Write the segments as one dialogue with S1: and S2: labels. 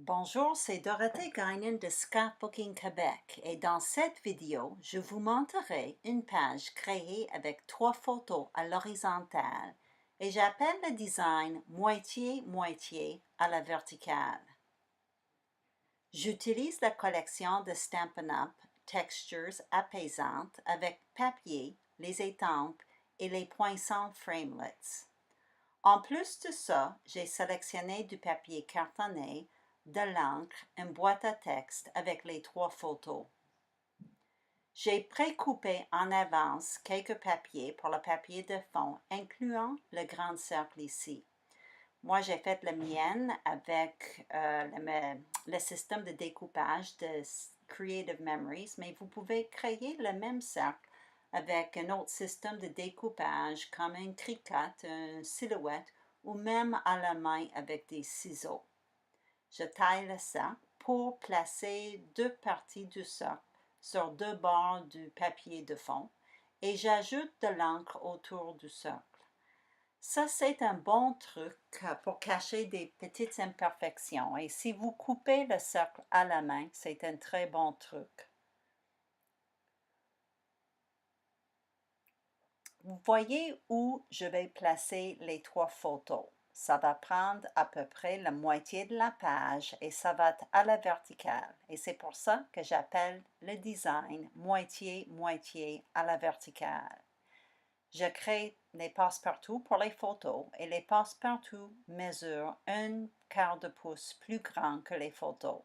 S1: Bonjour, c'est Dorothée Gagnon de Scrapbooking Québec et dans cette vidéo, je vous montrerai une page créée avec 3 photos à l'horizontale et j'appelle le design moitié-moitié à la verticale. J'utilise la collection de Stampin' Textures apaisantes avec papier, les étampes et les poinçons framelets. En plus de ça, j'ai sélectionné du papier cartonné, de l'encre, une boîte à texte avec les 3 photos. J'ai précoupé en avance quelques papiers pour le papier de fond, incluant le grand cercle ici. Moi, j'ai fait la mienne avec le système de découpage de Creative Memories, mais vous pouvez créer le même cercle avec un autre système de découpage comme un cricut, une silhouette ou même à la main avec des ciseaux. Je taille le cercle pour placer 2 parties du cercle sur 2 bords du papier de fond et j'ajoute de l'encre autour du cercle. Ça, c'est un bon truc pour cacher des petites imperfections et si vous coupez le cercle à la main, c'est un très bon truc. Vous voyez où je vais placer les 3 photos. Ça va prendre à peu près la moitié de la page et ça va être à la verticale. Et c'est pour ça que j'appelle le design moitié-moitié à la verticale. Je crée les passe-partout pour les photos et les passe-partout mesurent 1/4 de pouce plus grand que les photos.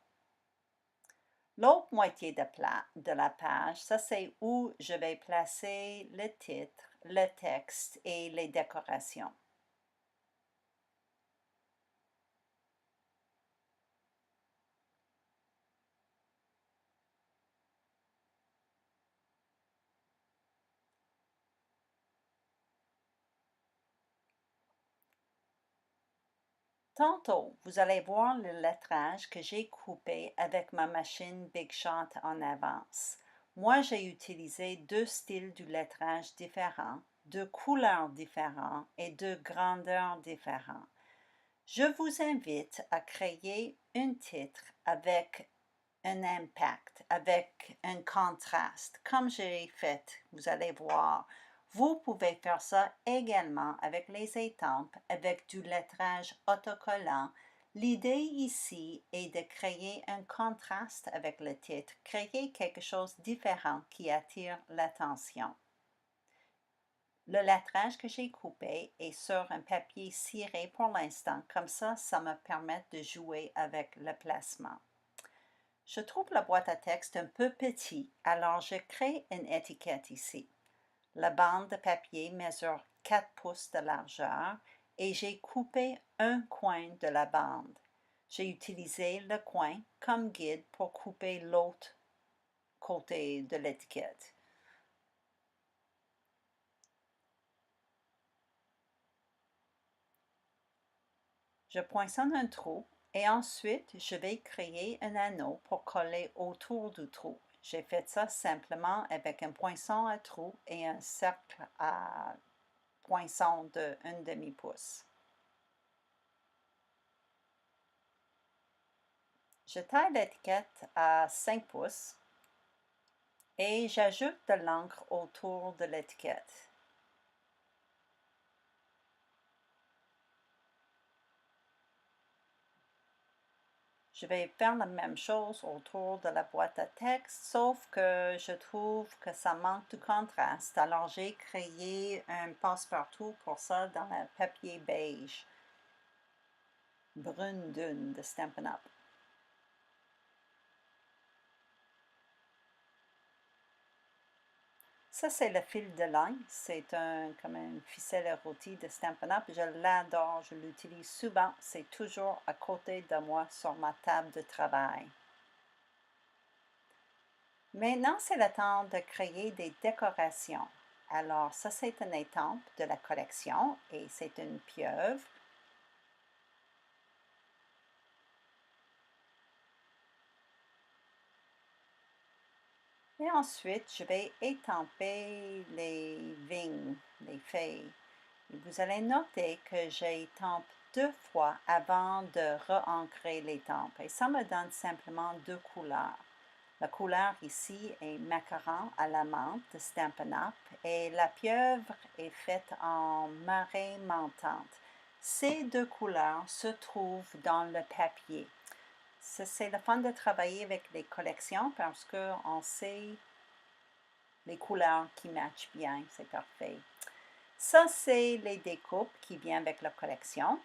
S1: L'autre moitié de la page, ça c'est où je vais placer le titre, le texte et les décorations. Tantôt, vous allez voir le lettrage que j'ai coupé avec ma machine Big Shot en avance. Moi, j'ai utilisé 2 styles du lettrage différents, 2 couleurs différentes et 2 grandeurs différentes. Je vous invite à créer un titre avec un impact, avec un contraste, comme j'ai fait, vous allez voir. Vous pouvez faire ça également avec les étampes, avec du lettrage autocollant. L'idée ici est de créer un contraste avec le titre, créer quelque chose de différent qui attire l'attention. Le lettrage que j'ai coupé est sur un papier ciré pour l'instant, comme ça me permet de jouer avec le placement. Je trouve la boîte à texte un peu petite, alors je crée une étiquette ici. La bande de papier mesure 4 pouces de largeur et j'ai coupé un coin de la bande. J'ai utilisé le coin comme guide pour couper l'autre côté de l'étiquette. Je poinçonne un trou et ensuite je vais créer un anneau pour coller autour du trou. J'ai fait ça simplement avec un poinçon à trou et un cercle à poinçon de 1/2 pouce. Je taille l'étiquette à 5 pouces et j'ajoute de l'encre autour de l'étiquette. Je vais faire la même chose autour de la boîte à texte, sauf que je trouve que ça manque de contraste. Alors, j'ai créé un passe-partout pour ça dans le papier beige, brune dune de Stampin'. Ça, c'est le fil de lin. C'est comme une ficelle rôtie de Stampin'. Je l'adore, je l'utilise souvent. C'est toujours à côté de moi sur ma table de travail. Maintenant, c'est le temps de créer des décorations. Alors, ça, c'est une étampe de la collection et c'est une pieuvre. Et ensuite, je vais étamper les vignes, les feuilles. Et vous allez noter que j'étampe 2 fois avant de re-ancrer l'étampe et ça me donne simplement 2 couleurs. La couleur ici est macaron à la menthe de Stampin' et la pieuvre est faite en marée mentante. Ces 2 couleurs se trouvent dans le papier. C'est le fun de travailler avec les collections parce qu'on sait les couleurs qui matchent bien, c'est parfait. Ça, c'est les découpes qui viennent avec la collection.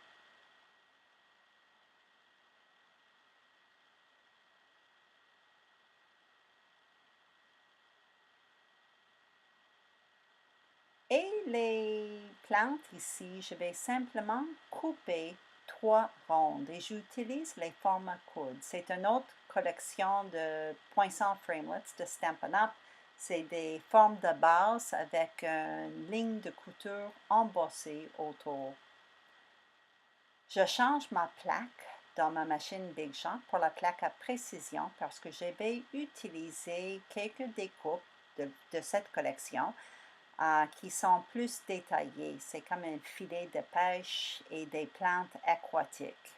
S1: Et les plantes ici, je vais simplement couper 3 rondes et j'utilise les formats coude. C'est une autre collection de poinçons framelets de Stampin' Up. C'est des formes de base avec une ligne de couture embossée autour. Je change ma plaque dans ma machine Big Shot pour la plaque à précision parce que je vais utiliser quelques découpes de cette collection qui sont plus détaillées. C'est comme un filet de pêche et des plantes aquatiques.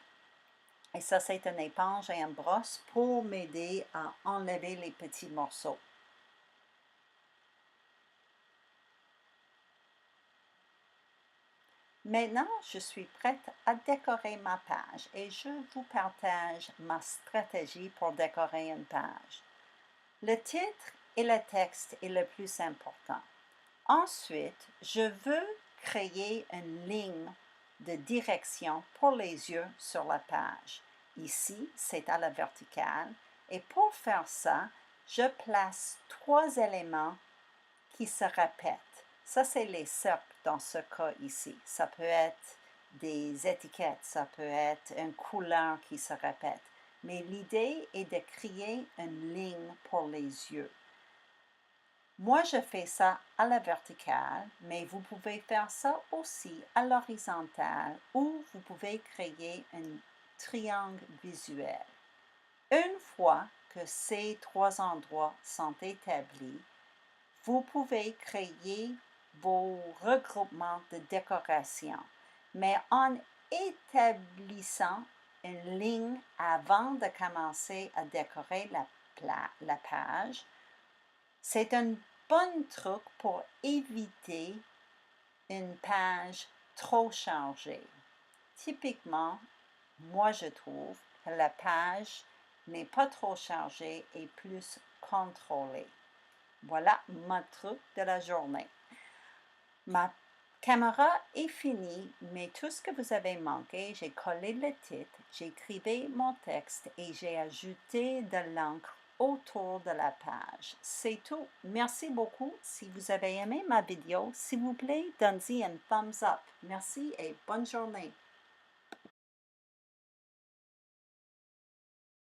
S1: Et ça, c'est une éponge et une brosse pour m'aider à enlever les petits morceaux. Maintenant, je suis prête à décorer ma page et je vous partage ma stratégie pour décorer une page. Le titre et le texte est le plus important. Ensuite, je veux créer une ligne de direction pour les yeux sur la page. Ici, c'est à la verticale et pour faire ça, je place 3 éléments qui se répètent. Ça, c'est les cercles dans ce cas ici. Ça peut être des étiquettes, ça peut être une couleur qui se répète. Mais l'idée est de créer une ligne pour les yeux. Moi, je fais ça à la verticale, mais vous pouvez faire ça aussi à l'horizontale ou vous pouvez créer un triangle visuel. Une fois que ces 3 endroits sont établis, vous pouvez créer vos regroupements de décoration, mais en établissant une ligne avant de commencer à décorer la page. C'est un bon truc pour éviter une page trop chargée. Typiquement, moi je trouve que la page n'est pas trop chargée et plus contrôlée. Voilà mon truc de la journée. Ma caméra est finie, mais tout ce que vous avez manqué, j'ai collé le titre, j'ai écrit mon texte et j'ai ajouté de l'encre autour de la page. C'est tout. Merci beaucoup. Si vous avez aimé ma vidéo, s'il vous plaît, donnez-y un thumbs up. Merci et bonne journée.